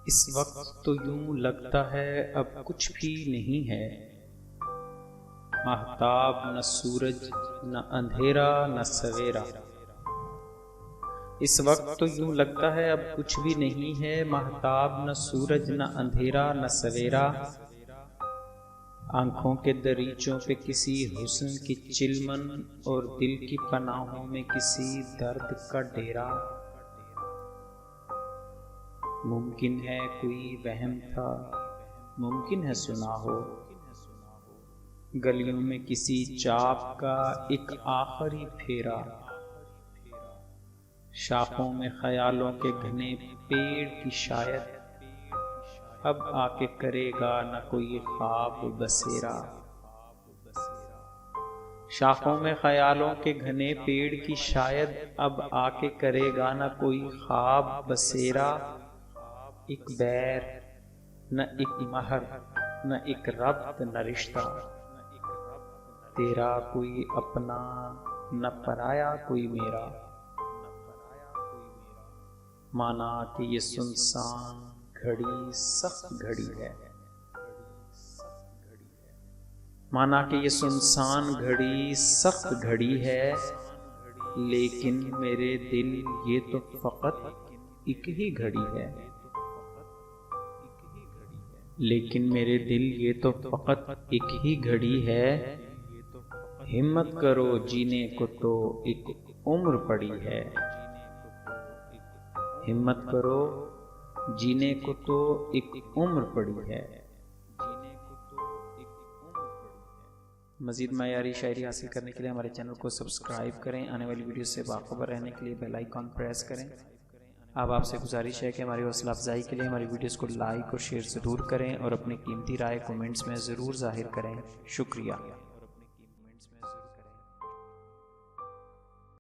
इस वक्त तो यूं लगता है अब कुछ भी नहीं है, महताब न सूरज न अंधेरा न सवेरा। इस वक्त तो यूं लगता है अब कुछ भी नहीं है, महताब न सूरज न अंधेरा न सवेरा। आंखों के दरीचों पे किसी हुस्न की चिलमन और दिल की पनाहों में किसी दर्द का डेरा। मुमकिन है कोई वहम था, मुमकिन है सुना हो, गलियों में किसी चाप का एक आखिरी फेरा। शाखों में ख्यालों के घने पेड़ की शायद अब आके करेगा न कोई ख्वाब बसेरा। शाखों में ख्यालों के घने पेड़ की शायद अब आके करेगा न कोई ख्वाब बसेरा। एक बैर न एक महर न एक रब्त न रिश्ता, तेरा कोई अपना न पराया कोई मेरा। माना कि ये सुनसान घड़ी सख्त घड़ी है, माना कि ये सुनसान घड़ी सख्त घड़ी है, लेकिन मेरे दिल ये तो फकत एक ही घड़ी है। लेकिन मेरे दिल ये तो फकत एक ही घड़ी है। हिम्मत करो जीने को तो एक उम्र पड़ी है। हिम्मत करो जीने को तो एक उम्र पड़ी है। मज़ीद मयारी शायरी हासिल करने के लिए हमारे चैनल को सब्सक्राइब करें। आने वाली वीडियो से बाखबर रहने के लिए बेल आइकॉन प्रेस करें। अब आपसे गुजारिश है कि हमारी हौसला अफजाई के लिए हमारी वीडियोस को लाइक और शेयर ज़रूर करें और अपनी कीमती राय कमेंट्स में ज़रूर ज़ाहिर करें। शुक्रिया।